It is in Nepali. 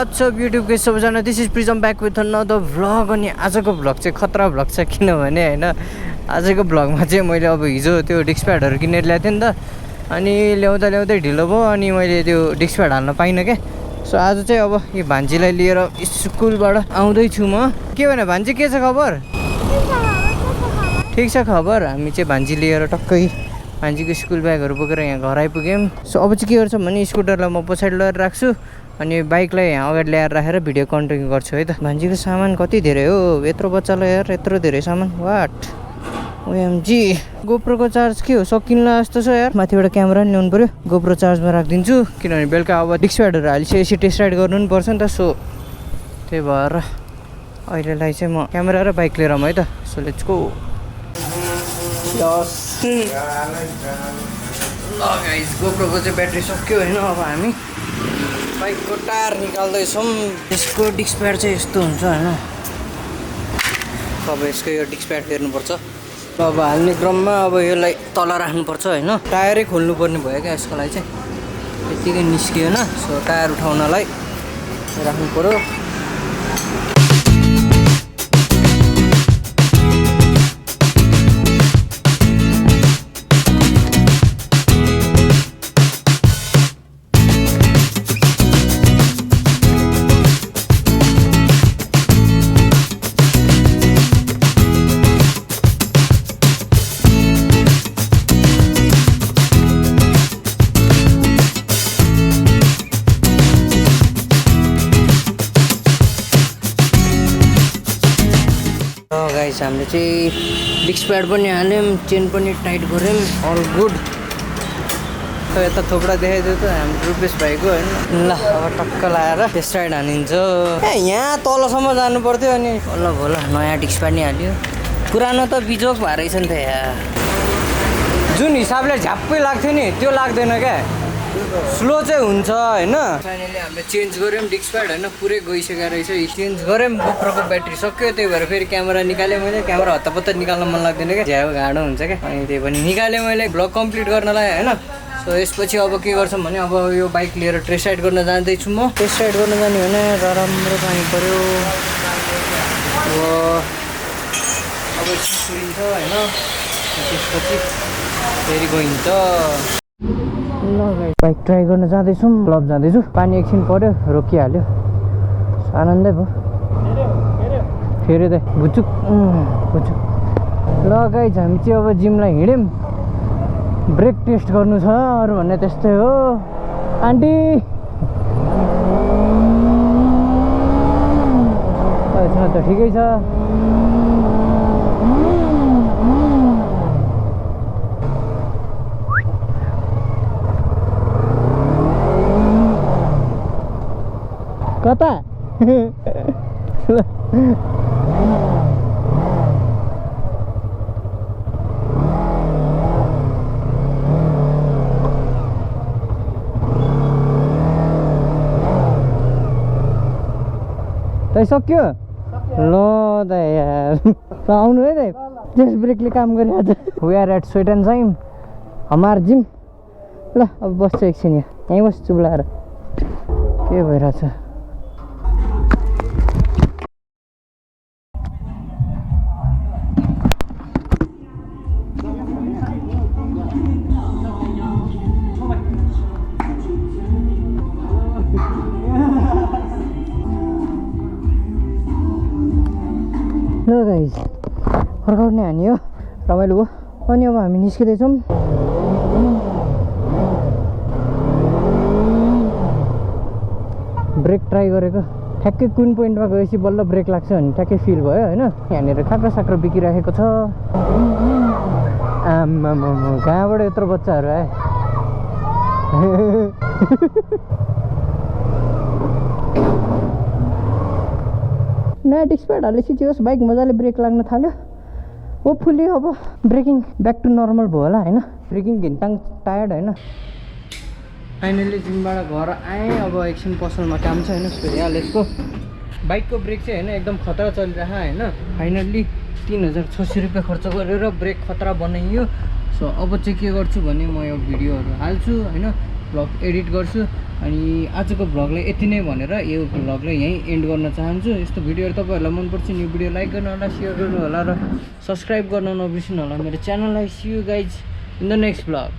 व्हाट्सअप युट्युबको सबैजना this is prism back with another vlog. अनि आजको भ्लग चाहिँ खतरा भ्लग छ किनभने होइन आजको भ्लगमा चाहिँ मैले अब हिजो त्यो डिस्क प्याडहरू किनेर ल्याएको थिएँ नि त। अनि ल्याउँदै ढिलो भयो अनि मैले त्यो डिस्क प्याड हाल्न पाइनँ क्या। सो आज चाहिँ अब यो भान्जीलाई लिएर स्कुलबाट आउँदैछु म। के भने भान्जी के छ खबर? ठिक छ खबर। हामी चाहिँ भान्जी लिएर टक्कै भान्जीको स्कुल ब्यागहरू बोकेर यहाँ घर आइपुग्यौँ। सो अब चाहिँ के गर्छ भने स्कुटरलाई म पछाडि लिएर राख्छु अनि बाइकलाई यहाँ अगाडि ल्याएर राखेर भिडियो कन्टिन्यू गर्छु है त। भान्जीको सामान कति धेरै हो यत्रो बच्चालाई यार, यत्रो धेरै सामान वाट ओएमजी। गोप्रोको चार्ज के हो सकिन्ला जस्तो छ यार। माथिबाट क्यामेरा पनि ल्याउनु पऱ्यो, गोप्रो चार्जमा राखिदिन्छु किनभने बेलुका अब डिस्क प्याडहरू हालिसकेपछि टेस्ट राइड गर्नु पनि पर्छ नि त। सो त्यही भएर अहिलेलाई चाहिँ म क्यामेरा र बाइक लिएर आऊँ है त। So let's go. ल गाइस गोप्रोको चाहिँ ब्याट्री सक्यो होइन। अब हामी बाइकको टायर निकाल्दैछौँ। यसको डिस्क प्याड चाहिँ यस्तो हुन्छ होइन। अब यसको यो डिस्क प्याड फेर्नुपर्छ। अब हाल्ने क्रममा अब यसलाई तल राख्नुपर्छ होइन। टायरै खोल्नुपर्ने भयो क्या यसको लागि चाहिँ, यत्तिकै निस्किएन। सो टायर उठाउनलाई राख्नु पऱ्यो। हामीले चाहिँ डिस्क प्याड पनि हाल्यौँ, चेन पनि टाइट गऱ्यौँ, अल गुड। यता थोपडा देखाइदियो त हाम्रो रुपेश भाइको होइन। ल अब टक्क लाएर टेस्ट राइड हानिन्छ। यहाँ तलसम्म जानु पर्थ्यो अनि बल्ल भोल नयाँ डिस्क प्याड नि हाल्यो। पुरानो त बिजोक भएर रहेछ नि त यहाँ। जुन हिसाबले झ्याप्पै लाग्थ्यो नि त्यो लाग्दैन क्या, स्लो चाहिँ हुन्छ होइन। फाइनली हामीले चेन्ज गऱ्यौँ डिस्क प्याड होइन, पुरै गइसकेको रहेछ। चेन्ज गऱ्यौँ, गोप्रोको ब्याट्री सक्यो त्यही भएर फेरि क्यामेरा निकालेँ मैले। क्यामेरा हत्तापत्त निकाल्न मन लाग्दैन क्या, झ्याउ गाडो हुन्छ क्या। अनि त्यही पनि निकालेँ मैले भ्लग कम्प्लिट गर्नलाई होइन। सो यसपछि अब के गर्छौँ भने अब यो बाइक लिएर टेस्ट राइड गर्न जाँदैछु म। टेस्ट राइड गर्न जाने भने राम्रो पानी पऱ्यो। अब सुरिन्छ होइन, त्यसपछि फेरि गइन्छ। ल गाइस बाइक ट्राई गर्न जाँदैछौँ, क्लब जाँदैछु। पानी एकछिन पऱ्यो रोकिहाल्यो, आनन्दै भयो। फेरि त भुचुक भुचुक। ल गाइस हामी चाहिँ अब जिमलाई हिँड्यौँ, ब्रेक टेस्ट गर्नु छ, अरू भन्ने त्यस्तै हो। आन्टी त ठिकै छ। कता तै सक्यो? ल त यार आउनु है त, त्यस ब्रेकले काम गरे आज। We are at sweat and shine हमार जिम। ल अब बस्छु एकछिन यहाँ, यहीँ बस्छु चुब्लाएर। के भइरहेछ? ल गाइस वर्कआउट नै हानियो, रमाइलो भयो। अनि अब हामी निस्किँदैछौँ। ब्रेक ट्राई गरेको, ठ्याक्कै कुन पोइन्टमा गएपछि बल्ल ब्रेक लाग्छ भने ठ्याक्कै फिल भयो होइन। यहाँनिर खाक्रो साक्रो बिकिराखेको छ। आम्मामा कहाँबाट यत्रो बच्चाहरू आए? नयाँ डिस्क प्याड हालेपछि चाहिँ होस् बाइक मजाले ब्रेक लाग्न थाल्यो। होपफुल्ली अब ब्रेकिङ ब्याक टु नर्मल भयो होला होइन। ब्रेकिङ घिन्ताङ टायर्ड होइन। फाइनली जिमबाट घर आएँ, अब एकछिन पसलमा काम छ होइन। यहाँ यसको बाइकको ब्रेक चाहिँ होइन एकदम खतरा चलिरहेको होइन। फाइनल्ली 3600 रुपियाँ खर्च गरेर ब्रेक खतरा बनाइयो। सो अब चाहिँ के गर्छु भने म यो भिडियोहरू हाल्छु होइन। भ्लग एडिट गर्छु। अनि आजको भ्लगलाई यति नै भनेर यो भ्लगलाई यहीँ एन्ड गर्न चाहन्छु। यस्तो भिडियोहरू तपाईँहरूलाई मनपर्छ नि यो भिडियो लाइक गर्नु होला, सेयर गर्नु होला र सब्सक्राइब गर्न नबिर्सिनु होला मेरो च्यानललाई। See you guys in the next vlog.